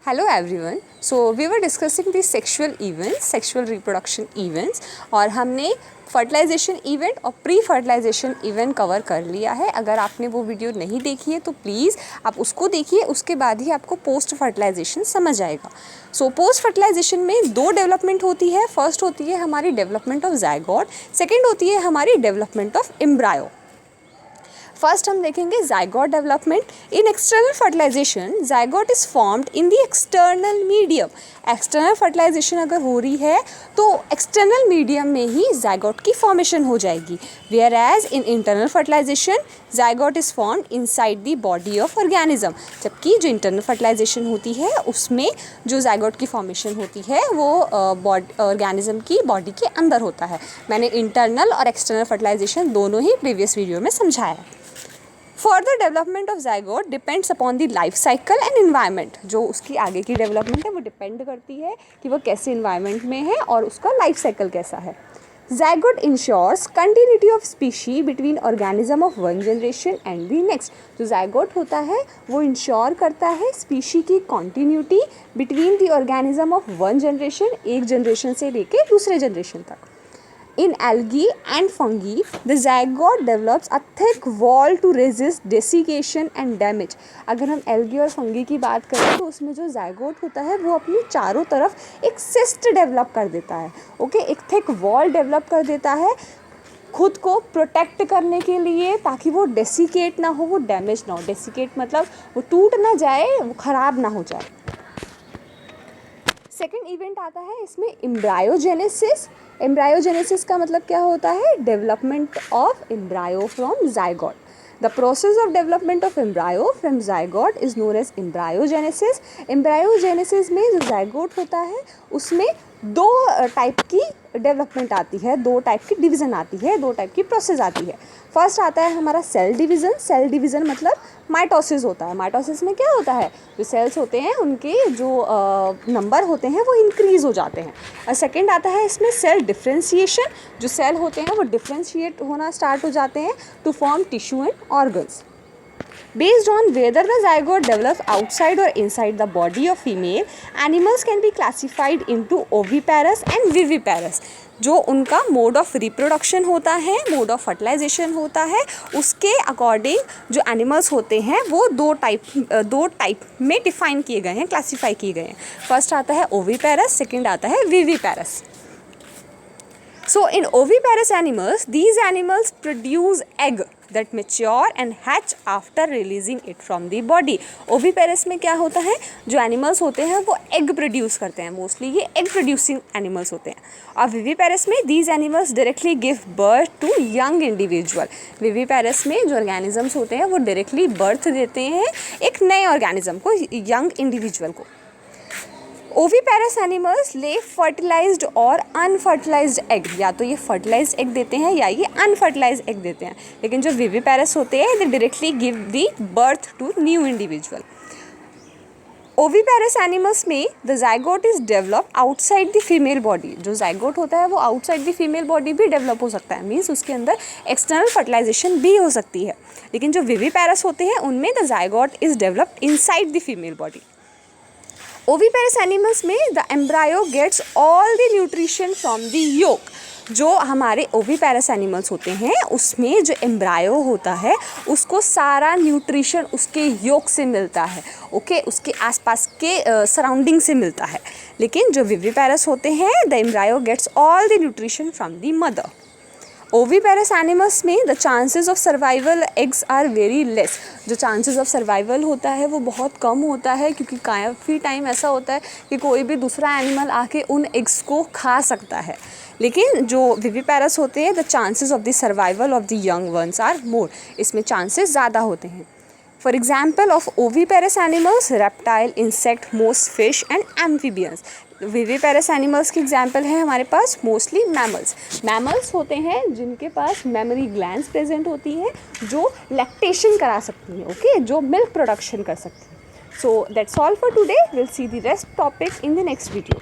Hello everyone. So we were discussing the sexual reproduction events और हमने fertilization event और pre fertilization event cover कर लिया है. अगर आपने वो वीडियो नहीं देखी है तो प्लीज़ आप उसको देखिए, उसके बाद ही आपको पोस्ट फर्टिलाइजेशन समझ आएगा. सो पोस्ट फर्टिलाइजेशन में दो डेवलपमेंट होती है. फर्स्ट होती है हमारी डेवलपमेंट ऑफ जायगोट, सेकेंड होती है हमारी डेवलपमेंट ऑफ एम्ब्रायो. फर्स्ट हम देखेंगे zygote development. In external fertilisation zygote is formed in the external medium. External fertilisation अगर हो रही है तो एक्सटर्नल मीडियम में ही जायगोट की फॉर्मेशन हो जाएगी. Whereas in internal fertilisation zygote is formed inside the body of organism. जबकि जो इंटरनल फर्टिलाइजेशन होती है उसमें जो जायगोट की फॉर्मेशन होती है वो ऑर्गेनिज्म की बॉडी के अंदर होता है. मैंने इंटरनल और एक्सटर्नल फर्टिलाइजेशन दोनों ही प्रीवियस वीडियो में समझाया है. Further development of zygote depends upon the life cycle and environment. जो उसकी आगे की डेवलपमेंट है वो डिपेंड करती है कि वो कैसे इन्वायरमेंट में है और उसका लाइफ साइकिल कैसा है. Zygote ensures continuity of species between organism of one generation and the next. जो जायगोट होता है वो इंश्योर करता है स्पीशी की continuity between the organism of one generation, एक जनरेशन से लेके दूसरे जनरेशन तक. In algae and fungi, the zygote develops a thick wall to resist desiccation and damage. अगर हम algae और fungi की बात करें तो उसमें जो zygote होता है वो अपनी चारों तरफ एक cyst डेवलप कर देता है. ओके, एक thick wall डेवलप कर देता है खुद को प्रोटेक्ट करने के लिए, ताकि वो डेसिकेट ना हो, वो डैमेज ना हो. डेसिकेट मतलब वो टूट ना जाए, वो ख़राब ना हो जाए. सेकेंड इवेंट आता है इसमें एम्ब्रायोजेनेसिस. एम्ब्रायोजेनेसिस का मतलब क्या होता है? Development of embryo from zygote. The process of development of embryo from zygote is known as embryogenesis. Embryogenesis में जो जायगोट होता है उसमें दो टाइप की डेवलपमेंट आती है, दो टाइप की डिवीज़न आती है, दो टाइप की प्रोसेस आती है. फर्स्ट आता है हमारा सेल डिवीज़न. सेल डिवीज़न मतलब माइटोसिस होता है. माइटोसिस में क्या होता है? जो सेल्स होते हैं उनके जो नंबर होते हैं वो इंक्रीज़ हो जाते हैं. और सेकेंड आता है इसमें सेल डिफ्रेंशिएशन. जो सेल होते हैं वो डिफ्रेंशिएट होना स्टार्ट हो जाते हैं to form tissue and organs. Based on whether the zygote develops outside or inside the body of female, animals can be classified into oviparous and viviparous. जो उनका मोड ऑफ रिप्रोडक्शन होता है, mode of fertilisation होता है, उसके according जो animals होते हैं वो दो टाइप में डिफाइन किए गए हैं, क्लासीफाई किए गए हैं. फर्स्ट आता है ओविपेरस, सेकेंड आता है viviparous. So in oviparous animals, these animals produce egg that mature and hatch after releasing it from the body. oviparous में क्या होता है? जो animals होते हैं वो egg produce करते हैं. मोस्टली ये egg producing animals होते हैं. और viviparous में these animals directly give birth to young individual. viviparous में जो organisms होते हैं वो directly birth देते हैं एक नए organism को, young individual को. ओविपेरस एनिमल्स ले फर्टिलाइज्ड और अनफर्टिलाइज्ड एग. या तो ये फर्टिलाइज्ड एग देते हैं या ये अनफर्टिलाइज्ड एग देते हैं. लेकिन जो विविपेरस होते हैं they directly give the birth to new individual. Oviparous animals में the zygote is develop outside the female body. जो जायगोट होता है वो आउटसाइड द फीमेल बॉडी भी डेवलप हो सकता है. मीन्स उसके अंदर एक्सटर्नल फर्टिलाइजेशन भी हो सकती है. लेकिन जो विविपेरस होते हैं उनमें the zygote is developed inside the female body. Oviparous animals में the embryo gets all the nutrition from the yolk. जो हमारे ओविपेरस एनिमल्स होते हैं उसमें जो एम्ब्रायो होता है उसको सारा न्यूट्रिशन उसके योक से मिलता है. ओके, उसके आसपास के सराउंडिंग से मिलता है. लेकिन जो विविपेरस होते हैं the embryo gets all the nutrition from the mother. Oviparous animals में the chances of survival eggs are very less. जो चांसेस ऑफ सर्वाइवल होता है वो बहुत कम होता है, क्योंकि काफ़ी टाइम ऐसा होता है कि कोई भी दूसरा एनिमल आके उन एग्स को खा सकता है. लेकिन जो विविपेरस होते हैं the chances of the survival of the young ones are more. इसमें चांसेस ज़्यादा होते हैं. For example of oviparous animals reptile, insect, most fish and amphibians. Viviparous animals की एग्जाम्पल है हमारे पास मोस्टली मैमल्स. मैमल्स होते हैं जिनके पास मेमरी ग्लैंड्स प्रेजेंट होती हैं जो लैक्टेशन करा सकती हैं. ओके, जो मिल्क प्रोडक्शन कर सकती हैं. So that's all for today. Will see the rest topic in the next video.